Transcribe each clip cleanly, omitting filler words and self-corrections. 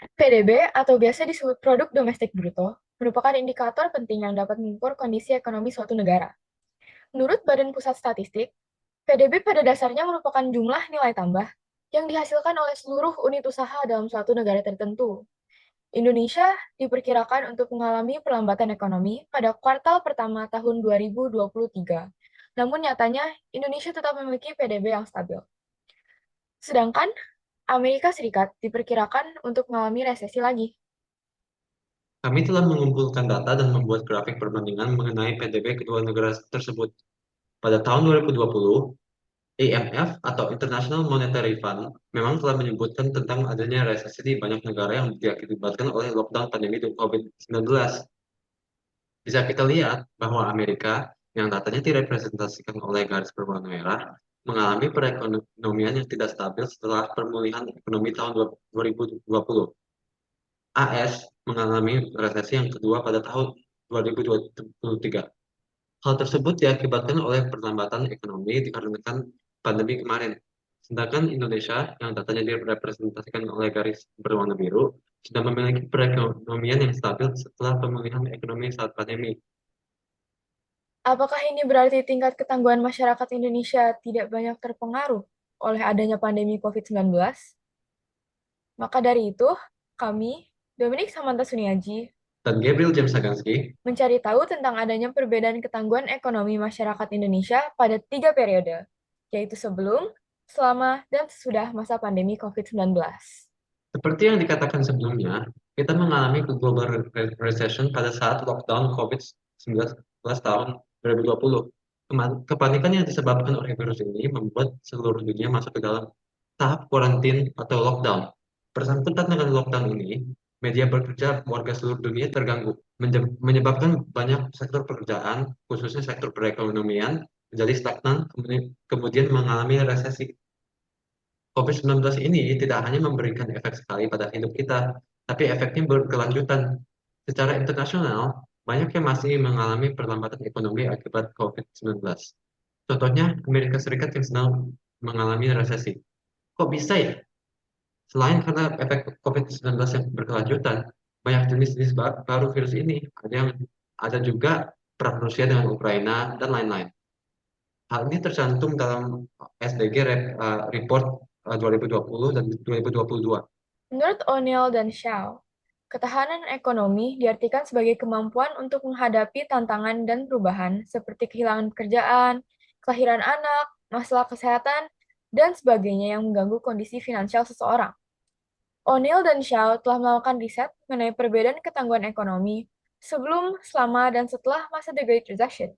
PDB atau biasa disebut produk domestik bruto merupakan indikator penting yang dapat mengukur kondisi ekonomi suatu negara. Menurut Badan Pusat Statistik, PDB pada dasarnya merupakan jumlah nilai tambah yang dihasilkan oleh seluruh unit usaha dalam suatu negara tertentu. Indonesia diperkirakan untuk mengalami perlambatan ekonomi pada kuartal pertama tahun 2023. Namun nyatanya, Indonesia tetap memiliki PDB yang stabil. Sedangkan Amerika Serikat diperkirakan untuk mengalami resesi lagi. Kami telah mengumpulkan data dan membuat grafik perbandingan mengenai PDB kedua negara tersebut. Pada tahun 2020, IMF atau International Monetary Fund memang telah menyebutkan tentang adanya resesi di banyak negara yang diakibatkan oleh lockdown pandemi COVID-19. Bisa kita lihat bahwa Amerika, yang datanya direpresentasikan oleh garis berwarna merah, mengalami perekonomian yang tidak stabil setelah pemulihan ekonomi tahun 2020. AS mengalami resesi yang kedua pada tahun 2023. Hal tersebut diakibatkan oleh perlambatan ekonomi dikarenakan pandemi kemarin. Sedangkan Indonesia, yang datanya direpresentasikan oleh garis berwarna biru, sudah memiliki perekonomian yang stabil setelah pemulihan ekonomi saat pandemi. Apakah ini berarti tingkat ketangguhan masyarakat Indonesia tidak banyak terpengaruh oleh adanya pandemi COVID-19? Maka dari itu, kami, Dominic Samantha Suniaji, Dan Gabriel James Sagansky, mencari tahu tentang adanya perbedaan ketangguhan ekonomi masyarakat Indonesia pada 3 periode, yaitu sebelum, selama, dan sesudah masa pandemi COVID-19. seperti yang dikatakan sebelumnya, kita mengalami global recession pada saat lockdown COVID-19 tahun 2020. Kepanikan yang disebabkan oleh virus ini membuat seluruh dunia masuk ke dalam tahap kuarantin atau lockdown. Bersangkutan dengan lockdown ini, media bekerja warga seluruh dunia terganggu, menyebabkan banyak sektor pekerjaan, khususnya sektor perekonomian, menjadi stagnan, kemudian mengalami resesi. COVID-19 ini tidak hanya memberikan efek sekali pada hidup kita, tapi efeknya berkelanjutan. Secara internasional, banyak yang masih mengalami perlambatan ekonomi akibat COVID-19. Contohnya, Amerika Serikat yang sedang mengalami resesi. Kok bisa ya? Selain karena efek COVID-19 yang berkelanjutan, banyak jenis-jenis baru virus ini. Ada juga perang Rusia dengan Ukraina dan lain-lain. Hal ini tercantum dalam SDG Report 2020 dan 2022. Menurut O'Neill dan Shaw, ketahanan ekonomi diartikan sebagai kemampuan untuk menghadapi tantangan dan perubahan seperti kehilangan pekerjaan, kelahiran anak, masalah kesehatan, dan sebagainya yang mengganggu kondisi finansial seseorang. O'Neill dan Shaw telah melakukan riset mengenai perbedaan ketangguhan ekonomi sebelum, selama, dan setelah masa The Great Recession.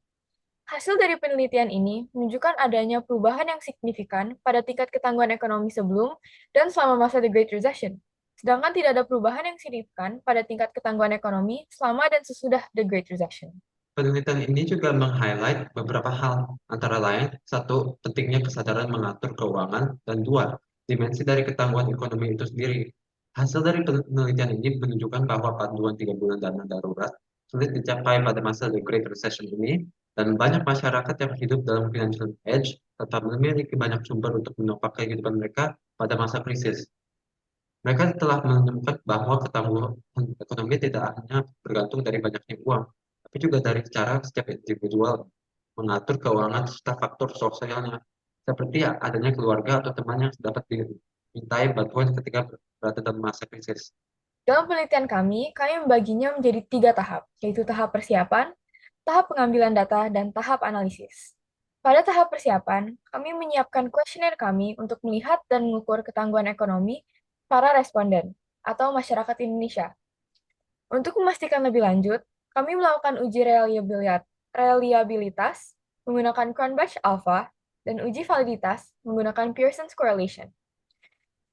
Hasil dari penelitian ini menunjukkan adanya perubahan yang signifikan pada tingkat ketangguhan ekonomi sebelum dan selama masa The Great Recession, sedangkan tidak ada perubahan yang signifikan pada tingkat ketangguhan ekonomi selama dan sesudah The Great Recession. Penelitian ini juga meng-highlight beberapa hal, antara lain, satu, pentingnya kesadaran mengatur keuangan, dan dua, dimensi dari ketangguhan ekonomi itu sendiri. Hasil dari penelitian ini menunjukkan bahwa panduan 3 bulan dana darurat sulit dicapai pada masa The Great Recession ini, dan banyak masyarakat yang hidup dalam financial edge tetap memiliki banyak sumber untuk menopang kehidupan mereka pada masa krisis. Mereka telah menemukan bahwa ketangguhan ekonomi tidak hanya bergantung dari banyaknya uang, tapi juga dari cara setiap individual mengatur keuangan serta faktor sosialnya, seperti adanya keluarga atau teman yang dapat dimintai bantuan ketika berada dalam masa krisis. Dalam penelitian kami membaginya menjadi 3 tahap, yaitu tahap persiapan, tahap pengambilan data, dan tahap analisis. Pada tahap persiapan, kami menyiapkan kuesioner kami untuk melihat dan mengukur ketangguhan ekonomi para responden atau masyarakat Indonesia. Untuk memastikan lebih lanjut, kami melakukan uji reliabilitas menggunakan Cronbach Alpha dan uji validitas menggunakan Pearson's Correlation.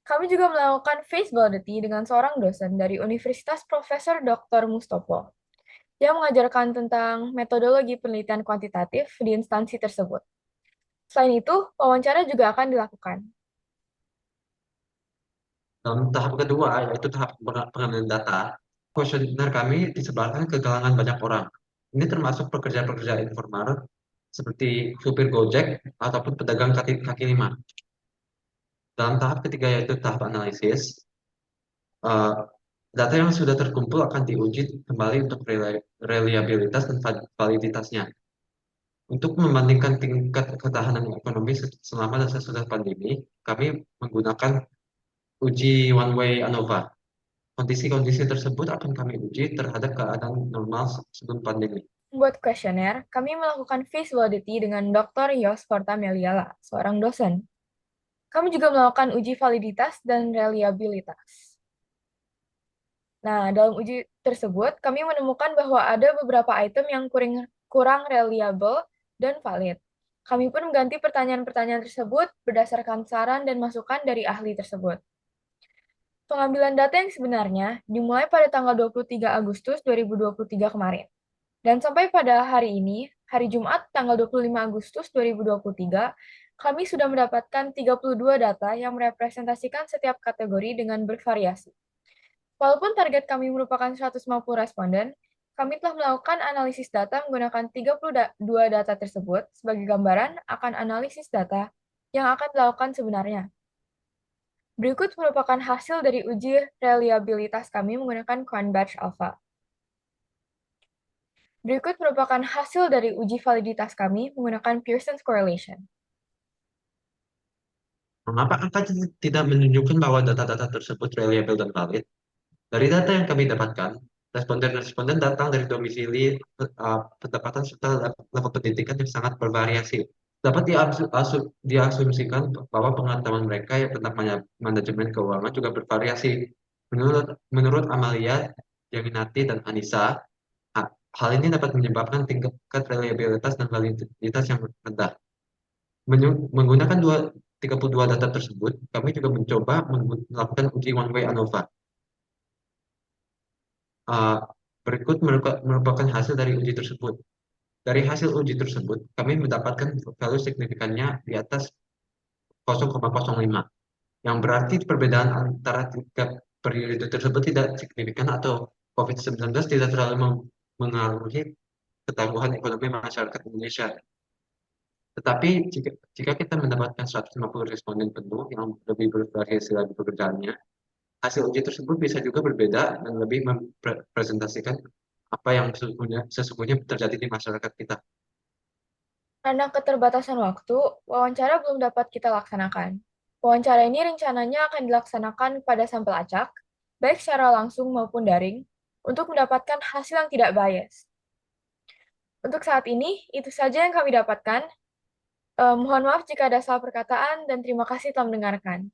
Kami juga melakukan face validity dengan seorang dosen dari Universitas Profesor Dr. Mustopo yang mengajarkan tentang metodologi penelitian kuantitatif di instansi tersebut. Selain itu, wawancara juga akan dilakukan. Dalam tahap kedua, yaitu tahap pengambilan data, kuesioner kami disebarkan ke kalangan banyak orang. Ini termasuk pekerja-pekerja informal seperti supir Gojek ataupun pedagang kaki lima. Dalam tahap ketiga yaitu tahap analisis, Data yang sudah terkumpul akan diuji kembali untuk reliabilitas dan validitasnya. Untuk membandingkan tingkat ketahanan ekonomi selama dan sesudah pandemi, kami menggunakan uji one way ANOVA. Kondisi-kondisi tersebut akan kami uji terhadap keadaan normal sebelum pandemi. Membuat kuesioner, kami melakukan face validity dengan Dr. Yos Porta Meliala, seorang dosen. Kami juga melakukan uji validitas dan reliabilitas. Nah, dalam uji tersebut, kami menemukan bahwa ada beberapa item yang kurang reliable dan valid. Kami pun mengganti pertanyaan-pertanyaan tersebut berdasarkan saran dan masukan dari ahli tersebut. Pengambilan data yang sebenarnya dimulai pada tanggal 23 Agustus 2023 kemarin. Dan sampai pada hari ini, hari Jumat tanggal 25 Agustus 2023, kami sudah mendapatkan 32 data yang merepresentasikan setiap kategori dengan bervariasi. Walaupun target kami merupakan 150 responden, kami telah melakukan analisis data menggunakan 32 data tersebut sebagai gambaran akan analisis data yang akan dilakukan sebenarnya. Berikut merupakan hasil dari uji reliabilitas kami menggunakan Cronbach Alpha. Berikut merupakan hasil dari uji validitas kami menggunakan Pearson's Correlation. Mengapa angka tidak menunjukkan bahwa data-data tersebut reliable dan valid? Dari data yang kami dapatkan, responden-responden datang dari domisili, pendapatan serta level pendidikan yang sangat bervariasi. Dapat diasumsikan bahwa pengetahuan mereka yang tentang manajemen keuangan juga bervariasi. Menurut Amalia, Jaminati, dan Anissa, hal ini dapat menyebabkan tingkat reliabilitas dan validitas yang rendah. Menggunakan 32 data tersebut, kami juga mencoba melakukan uji one way ANOVA. Uh, Berikut merupakan hasil dari uji tersebut. Dari hasil uji tersebut, kami mendapatkan value signifikannya di atas 0,05, yang berarti perbedaan antara tiga periode tersebut tidak signifikan atau COVID-19 tidak terlalu mengaruhi ketangguhan ekonomi masyarakat Indonesia. Tetapi jika kita mendapatkan 150 responden penuh yang lebih bervariasi lagi pekerjaannya, hasil uji tersebut bisa juga berbeda dan lebih mempresentasikan apa yang sesungguhnya terjadi di masyarakat kita. Karena keterbatasan waktu, wawancara belum dapat kita laksanakan. Wawancara ini rencananya akan dilaksanakan pada sampel acak, baik secara langsung maupun daring, untuk mendapatkan hasil yang tidak bias. Untuk saat ini, itu saja yang kami dapatkan. Mohon maaf jika ada salah perkataan dan terima kasih telah mendengarkan.